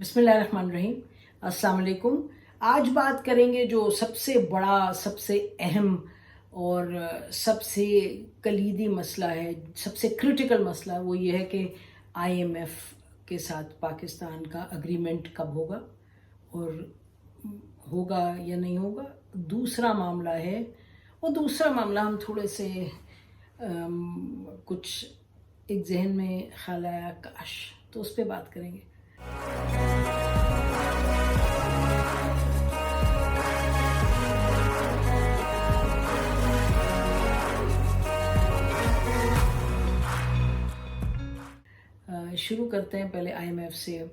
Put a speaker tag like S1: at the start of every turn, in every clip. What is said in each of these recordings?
S1: बिस्मिल्लाहिर्रहमानिर्रहीम। अस्सलाम वालेकुम। आज बात करेंगे जो सबसे बड़ा, सबसे अहम और सबसे कलीदी मसला है, सबसे क्रिटिकल मसला है, वो ये है कि आईएमएफ के साथ पाकिस्तान का अग्रीमेंट कब होगा और होगा या नहीं होगा। दूसरा मामला है, वो दूसरा मामला हम थोड़े से कुछ एक जहन में ख्याल आया, काश, तो उस पर बात करेंगे। शुरू करते हैं पहले आईएमएफ से।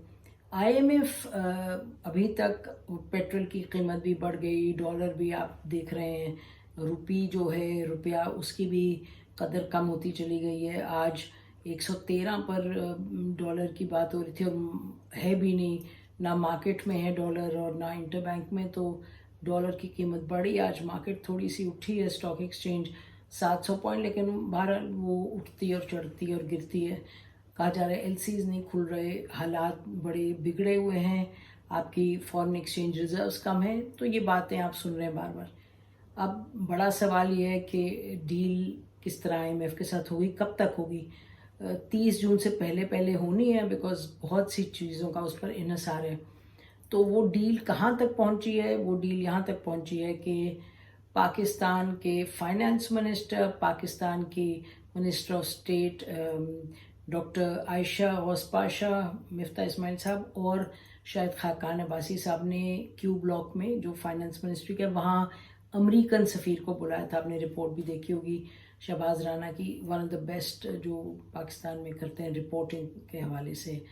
S1: आईएमएफ अभी तक पेट्रोल की कीमत भी बढ़ गई, डॉलर भी आप देख रहे हैं, रुपी जो है, रुपया, उसकी भी कदर कम होती चली गई है। आज 113 पर डॉलर की बात हो रही थी और है भी नहीं, ना मार्केट में है डॉलर और ना इंटरबैंक में, तो डॉलर की कीमत बढ़ी। आज मार्केट थोड़ी सी उठी है, स्टॉक एक्सचेंज 700 पॉइंट, लेकिन बहरहाल वो उठती और चढ़ती और गिरती है। कहा जा रहा है एलसीज नहीं खुल रहे, हालात बड़े बिगड़े हुए हैं, आपकी फॉरेन एक्सचेंज रिजर्व्स कम हैं, तो ये बातें आप सुन रहे हैं बार बार। अब बड़ा सवाल ये है कि डील किस तरह आईएमएफ के साथ होगी, कब तक होगी। 30 जून से पहले पहले होनी है, बिकॉज बहुत सी चीज़ों का उस पर इन्हिसार है। तो वो डील कहाँ तक पहुँची है? वो डील यहाँ तक पहुँची है कि पाकिस्तान के फाइनेंस मिनिस्टर, पाकिस्तान की minister of state doctor Ayesha Ghaus Pasha, Miftah Ismail sahib और शायद खाकान अब्बासी साहब ने क्यू ब्लॉक में जो फाइनेंस मिनिस्ट्री के वहाँ अमेरिकन सफ़ीर को बुलाया था। आपने रिपोर्ट भी देखी होगी शहबाज राना की, वन ऑफ द बेस्ट जो पाकिस्तान में करते हैं रिपोर्टिंग के हवाले से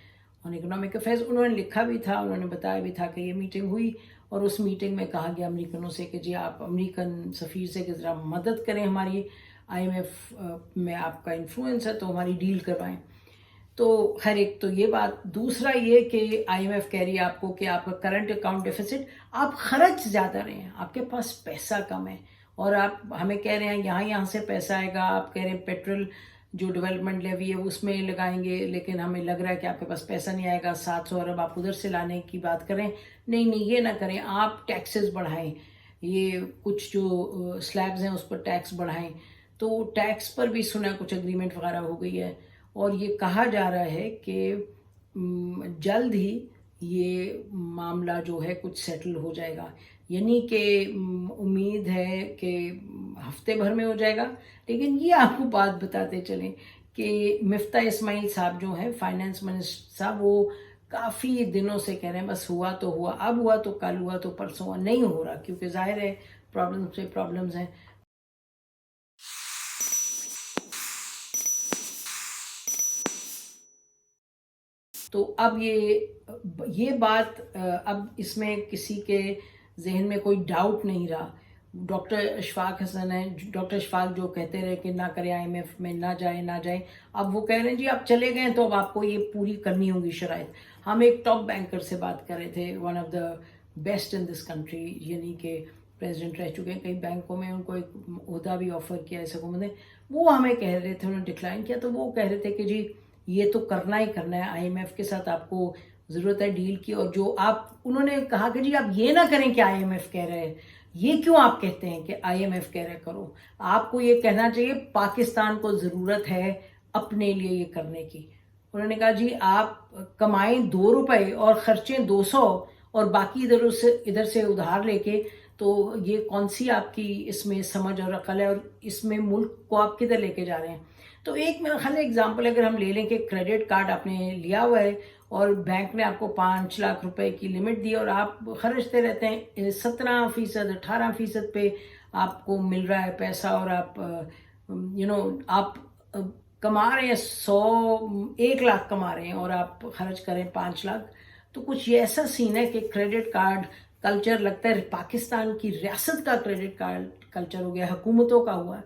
S1: ऑन इकोनॉमिक अफेयर्स। उन्होंने लिखा भी था, उन्होंने बताया भी था कि ये मीटिंग हुई और उस मीटिंग में कहा गया अमेरिकनों से कि जी आप अमेरिकन सफ़ीर से किस तरह मदद करें, हमारी आईएमएफ में आपका इन्फ्लुएंस है तो हमारी डील करवाएं। तो खैर, एक तो ये बात। दूसरा ये कि आईएमएफ कह रही है आपको कि आपका करंट अकाउंट डेफिसिट, आप खर्च ज़्यादा रहे हैं, आपके पास पैसा कम है, और आप हमें कह रहे हैं यहाँ से पैसा आएगा। आप कह रहे हैं पेट्रोल जो डेवलपमेंट लेवी है उसमें लगाएंगे, लेकिन हमें लग रहा है कि आपके पास पैसा नहीं आएगा। 700 अरब आप उधर से लाने की बात करें, नहीं, ये ना करें, आप टैक्सेस बढ़ाएं, ये कुछ जो स्लैब्स हैं उस पर टैक्स बढ़ाएं। तो टैक्स पर भी सुना कुछ एग्रीमेंट वगैरह हो गई है, और ये कहा जा रहा है कि जल्द ही ये मामला जो है कुछ सेटल हो जाएगा, यानी कि उम्मीद है कि हफ्ते भर में हो जाएगा। लेकिन ये आपको बात बताते चलें कि मिफ्ता इस्माइल साहब जो हैं फाइनेंस मिनिस्टर साहब, वो काफ़ी दिनों से कह रहे हैं बस हुआ तो हुआ, अब हुआ तो कल, हुआ तो परसों, नहीं हो रहा, क्योंकि जाहिर है प्रॉब्लम्स पे प्रॉब्लम्स हैं। तो अब ये बात, अब इसमें किसी के जहन में कोई डाउट नहीं रहा। डॉक्टर अशफाक हसन हैं, डॉक्टर अशफाक जो कहते रहे कि ना करें, आईएमएफ में ना जाए, अब वो कह रहे हैं जी आप चले गए तो अब आपको ये पूरी करनी होगी शराइत। हम एक टॉप बैंकर से बात कर रहे थे, one of the best in this country, यानी कि प्रेसिडेंट रह चुके हैं कई बैंकों में, उनको एक ओहदा भी ऑफर किया इस हुकूमत ने। वो हमें कह रहे थे, उन्होंने डिक्लाइन किया, तो वो कह रहे थे कि जी ये तो करना ही करना है, आईएमएफ के साथ आपको ज़रूरत है डील की। और जो आप, उन्होंने कहा कि जी आप ये ना करें कि आईएमएफ कह रहे हैं, ये क्यों आप कहते हैं कि आईएमएफ कह रहे करो, आपको ये कहना चाहिए पाकिस्तान को ज़रूरत है अपने लिए ये करने की। उन्होंने कहा जी आप कमाएं 2 रुपए और खर्चें 200 और बाकी इधर से उधार लेके, तो ये कौन सी आपकी इसमें समझ और अकल है, और इसमें मुल्क को आप किधर लेके जा रहे हैं। तो एक मेरा ख्याल एग्जाम्पल अगर हम ले लें कि क्रेडिट कार्ड आपने लिया हुआ है और बैंक ने आपको 5 लाख रुपए की लिमिट दी और आप खर्चते रहते हैं, 17%, 18% पे आपको मिल रहा है पैसा, और आप आप कमा रहे हैं 1 लाख कमा रहे हैं और आप खर्च करें 5 लाख। तो कुछ ये ऐसा सीन है कि क्रेडिट कार्ड कल्चर लगता है पाकिस्तान की रियासत का क्रेडिट कार्ड कल्चर हो गया, हुकूमतों का हुआ।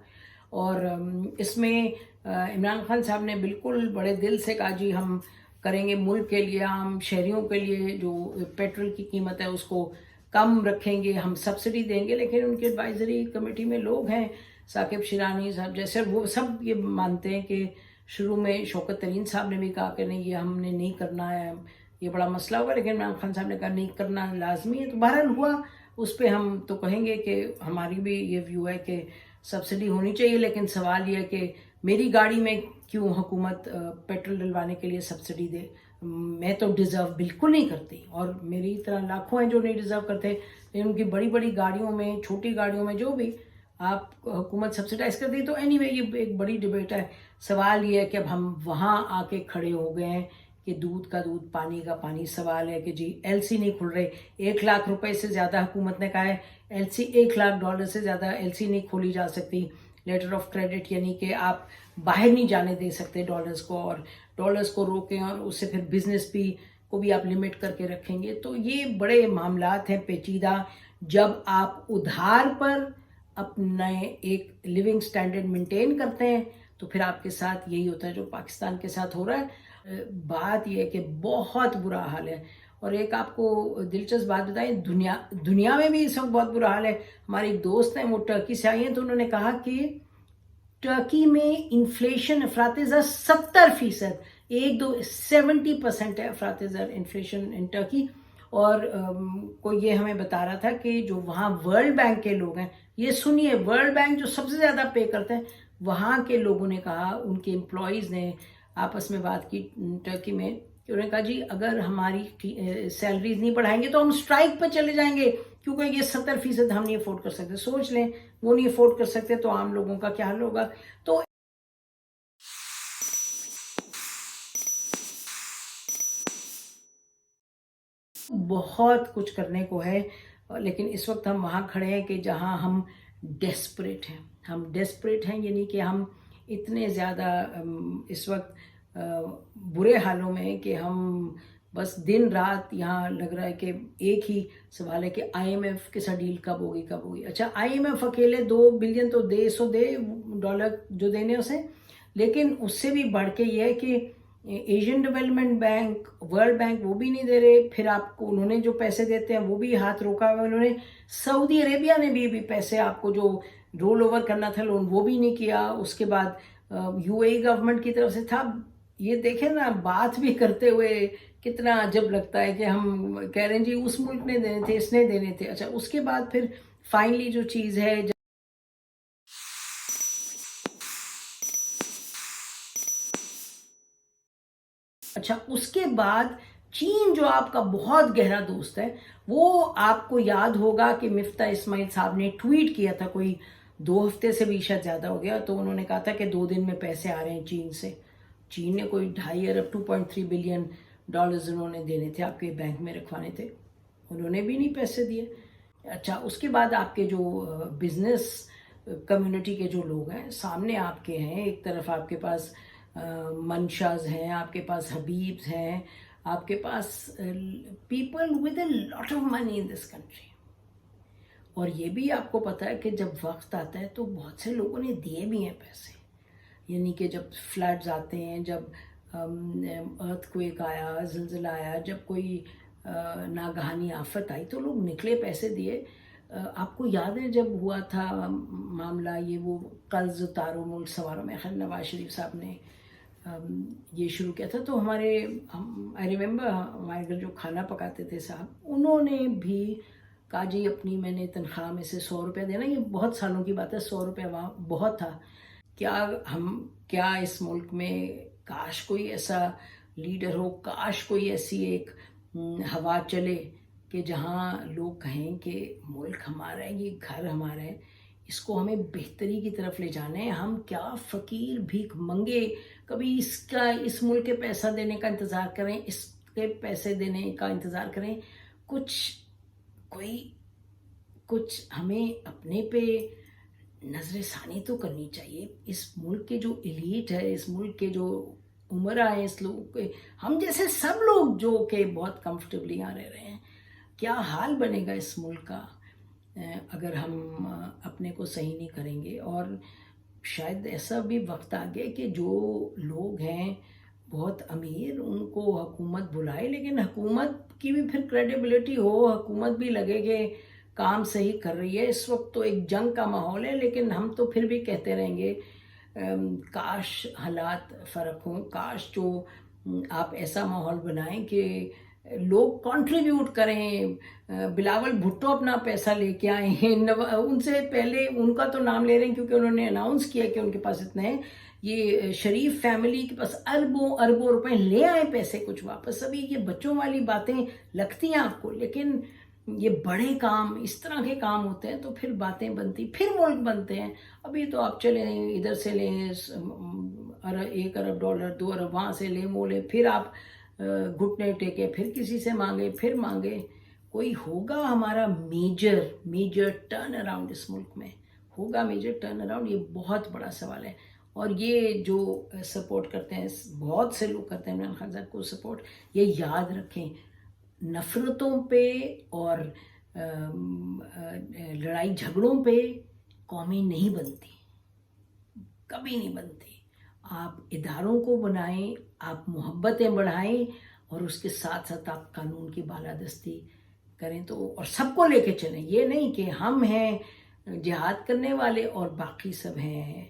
S1: और इसमें इमरान खान साहब ने बिल्कुल बड़े दिल से कहा जी हम करेंगे मुल्क के लिए, हम शहरियों के लिए जो पेट्रोल की कीमत है उसको कम रखेंगे, हम सब्सिडी देंगे। लेकिन उनके एडवाइजरी कमेटी में लोग हैं, साकिब शिरानी साहब जैसे, वो सब ये मानते हैं कि शुरू में शौकत तरीन साहब ने भी कहा कि नहीं, ये हमने नहीं करना है, ये बड़ा मसला होगा, लेकिन इमरान खान साहब ने कहा नहीं करना लाजमी है। तो बहरहाल हुआ, उस पर हम तो कहेंगे कि हमारी भी ये व्यू है कि सब्सिडी होनी चाहिए, लेकिन सवाल ये है कि मेरी गाड़ी में क्यों हुकूमत पेट्रोल डलवाने के लिए सब्सिडी दे। मैं तो डिज़र्व बिल्कुल नहीं करती, और मेरी तरह लाखों हैं जो नहीं डिज़र्व करते, लेकिन उनकी बड़ी बड़ी गाड़ियों में, छोटी गाड़ियों में जो भी आप हुकूमत सब्सिडाइज कर दी। तो एनीवे ये एक बड़ी डिबेट है। सवाल ये है कि अब हम वहाँ आके खड़े हो गए हैं कि दूध का दूध पानी का पानी। सवाल है कि जी एलसी नहीं खुल रहे, 1 लाख रुपए से ज़्यादा हुकूमत ने कहा है एलसी, $1 लाख से ज़्यादा एलसी नहीं खोली जा सकती। लेटर ऑफ क्रेडिट यानी कि आप बाहर नहीं जाने दे सकते डॉलर्स को, और डॉलर्स को रोकें और उससे फिर बिजनेस भी को भी आप लिमिट करके रखेंगे। तो ये बड़े मामलात हैं पेचीदा। जब आप उधार पर अपने एक लिविंग स्टैंडर्ड मेंटेन करते हैं तो फिर आपके साथ यही होता है जो पाकिस्तान के साथ हो रहा है। बात यह है कि बहुत बुरा हाल है। और एक आपको दिलचस्प बात बताएं, दुनिया में भी इस वक्त बहुत बुरा हाल है। हमारे एक दोस्त हैं, वो टर्की से आई हैं, तो उन्होंने कहा कि टर्की में इन्फ्लेशन अफरात-ए-ज़र 70%, 70% है अफरात-ए-ज़र इन्फ्लेशन इन टर्की। और कोई ये हमें बता रहा था कि जो वहाँ वर्ल्ड बैंक के लोग हैं, ये सुनिए, वर्ल्ड बैंक जो सबसे ज़्यादा पे करते हैं, वहाँ के लोगों ने कहा, उनके एम्प्लॉयज़ ने आपस में बात की टर्की में, कि उन्होंने कहा जी अगर हमारी सैलरीज नहीं बढ़ाएंगे तो हम स्ट्राइक पर चले जाएंगे, क्योंकि ये 70% हम नहीं अफोर्ड कर सकते। सोच लें, वो नहीं अफोर्ड कर सकते तो आम लोगों का क्या हाल होगा। तो बहुत कुछ करने को है, लेकिन इस वक्त हम वहाँ खड़े हैं कि जहाँ हम डेस्परेट हैं। हम डेस्परेट हैं यानी कि हम इतने ज़्यादा इस वक्त बुरे हालों में कि हम बस दिन रात यहाँ लग रहा है कि एक ही सवाल है कि आईएमएफ के साथ डील कब होगी कब होगी। अच्छा, आईएमएफ अकेले 2 बिलियन तो दे, सो दे डॉलर जो देने उसे, लेकिन उससे भी बढ़ के ये है कि Asian development bank, world bank वो भी नहीं दे रहे। फिर आपको उन्होंने जो पैसे देते हैं वो भी हाथ रोका हुआ है उन्होंने। सऊदी अरेबिया ने भी पैसे आपको जो रोल ओवर करना था लोन, वो भी नहीं किया। उसके बाद यूएई गवर्नमेंट की तरफ से था। ये देखें ना, बात भी करते हुए कितना अजब लगता है कि हम कह रहे हैं जी उस मुल्क ने देने थे, इसने देने थे। अच्छा, उसके बाद फिर फाइनली जो चीज़ है, अच्छा उसके बाद चीन जो आपका बहुत गहरा दोस्त है, वो आपको याद होगा कि मिफ्ता इस्माइल साहब ने ट्वीट किया था, कोई 2 हफ्ते से भी शायद ज़्यादा हो गया, तो उन्होंने कहा था कि 2 दिन में पैसे आ रहे हैं चीन से। चीन ने कोई 2.5 अरब $2.3 बिलियन उन्होंने देने थे, आपके बैंक में रखवाने थे, उन्होंने भी नहीं पैसे दिए। अच्छा, उसके बाद आपके जो बिजनेस कम्युनिटी के जो लोग हैं सामने आपके हैं, एक तरफ आपके पास मनशाज हैं, आपके पास हबीब्स हैं, आपके पास people with a lot of money in this country. और ये भी आपको पता है कि जब वक्त आता है तो बहुत से लोगों ने दिए भी हैं पैसे, यानी कि जब फ्लड्स आते हैं, जब अर्थक्वेक आया, ज़िलज़िला आया, जब कोई नागहानी आफत आई तो लोग निकले, पैसे दिए। आपको याद है जब हुआ था मामला ये वो कर्ज उतारो मुल्क संवारो में, खैर नवाज शरीफ साहब ने ये शुरू किया था, तो हमारे आई रिमेंबर हमारे घर जो खाना पकाते थे साहब, उन्होंने भी कहा जी अपनी मैंने तनख्वाह में से 100 रुपये देना। ये बहुत सालों की बात है, 100 रुपये वहाँ बहुत था। क्या इस मुल्क में काश कोई ऐसा लीडर हो, काश कोई ऐसी एक हवा चले कि जहाँ लोग कहें कि मुल्क हमारा है, ये घर हमारा है, इसको हमें बेहतरी की तरफ ले जाना है। हम क्या फ़कीर भीख मंगे कभी इस मुल्क के पैसा देने का इंतज़ार करें, इसके पैसे देने का इंतज़ार करें। कुछ हमें अपने पे नजर सानी तो करनी चाहिए। इस मुल्क के जो एलीट है, इस मुल्क के जो उमरा है, इस लोग के हम जैसे सब लोग जो कि बहुत कंफर्टेबली यहाँ रह रहे हैं, क्या हाल बनेगा इस मुल्क का अगर हम अपने को सही नहीं करेंगे। और शायद ऐसा भी वक्त आ गया कि जो लोग हैं बहुत अमीर, उनको हुकूमत बुलाए, लेकिन हुकूमत की भी फिर क्रेडिबिलिटी हो, हुकूमत भी लगे कि काम सही कर रही है। इस वक्त तो एक जंग का माहौल है, लेकिन हम तो फिर भी कहते रहेंगे काश हालात फ़र्क हों, काश जो आप ऐसा माहौल बनाएं कि لوگ کنٹریبیوٹ کریں. بلاول بھٹو اپنا پیسہ لے کے آئے ہیں, ان سے پہلے ان کا تو نام لے رہے ہیں کیونکہ انہوں نے اناؤنس کیا کہ ان کے پاس اتنے ہیں. یہ شریف فیملی کے پاس اربوں اربوں روپے لے آئے پیسے کچھ واپس. ابھی یہ بچوں والی باتیں لگتی ہیں آپ کو, لیکن یہ بڑے کام اس طرح کے کام ہوتے ہیں تو پھر باتیں بنتی, پھر ملک بنتے ہیں. ابھی تو آپ چلیں ادھر سے لیں $1 ارب, $2 ارب وہاں سے لیں مولے, پھر آپ گھٹنے ٹیکے, پھر کسی سے مانگے, پھر مانگے. کوئی ہوگا ہمارا میجر ٹرن اراؤنڈ اس ملک میں؟ ہوگا میجر ٹرن اراؤنڈ؟ یہ بہت بڑا سوال ہے. اور یہ جو سپورٹ کرتے ہیں, بہت سے لوگ کرتے ہیں عمران خان صاحب کو سپورٹ, یہ یاد رکھیں نفرتوں پہ اور لڑائی جھگڑوں پہ قومیں نہیں بنتی, کبھی نہیں بنتی. آپ اداروں کو بنائیں, آپ محبتیں بڑھائیں, اور اس کے ساتھ ساتھ آپ قانون کی بالادستی کریں تو, اور سب کو لے کے چلیں. یہ نہیں کہ ہم ہیں جہاد کرنے والے اور باقی سب ہیں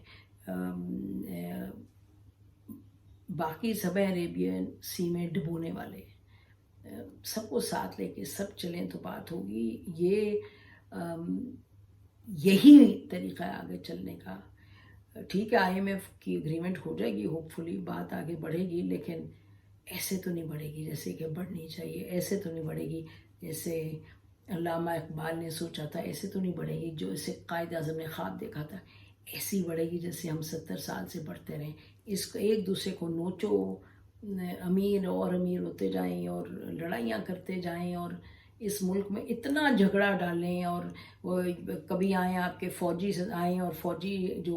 S1: عریبین سی میں ڈبونے والے. سب کو ساتھ لے کے سب چلیں تو بات ہوگی. یہی طریقہ ہے آگے چلنے کا. ٹھیک ہے, IMF کی اگریمنٹ ہو جائے گی, ہوپ فلی بات آگے بڑھے گی, لیکن ایسے تو نہیں بڑھے گی جیسے کہ بڑھنی چاہیے. ایسے تو نہیں بڑھے گی جیسے علامہ اقبال نے سوچا تھا. ایسے تو نہیں بڑھے گی جو اسے قائد اعظم نے خواب دیکھا تھا. ایسی بڑھے گی جیسے ہم 70 سال سے بڑھتے رہیں. اس کو ایک دوسرے کو نوچو, امیر اور امیر ہوتے جائیں اور لڑائیاں کرتے جائیں, اور اس ملک میں اتنا جھگڑا ڈالیں. اور کبھی آئیں آپ کے فوجی سے آئیں, اور فوجی جو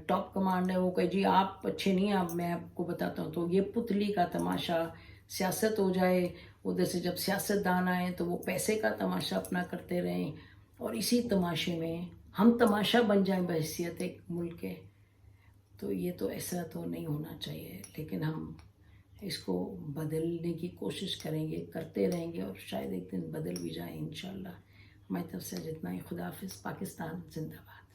S1: ٹاپ کمانڈ ہے وہ کہے جی آپ اچھے نہیں ہیں, اب میں آپ کو بتاتا ہوں. تو یہ پتلی کا تماشا, سیاست ہو جائے. ادھر سے جب سیاست دان آئیں تو وہ پیسے کا تماشا اپنا کرتے رہیں, اور اسی تماشے میں ہم تماشا بن جائیں بحیثیت ایک ملک کے. تو یہ تو ایسا تو نہیں ہونا چاہیے, لیکن ہم اس کو بدلنے کی کوشش کریں گے, کرتے رہیں گے, اور شاید ایک دن بدل بھی جائیں انشاءاللہ. ہماری طرف سے جتنا ہی. خدا حافظ. پاکستان زندہ باد.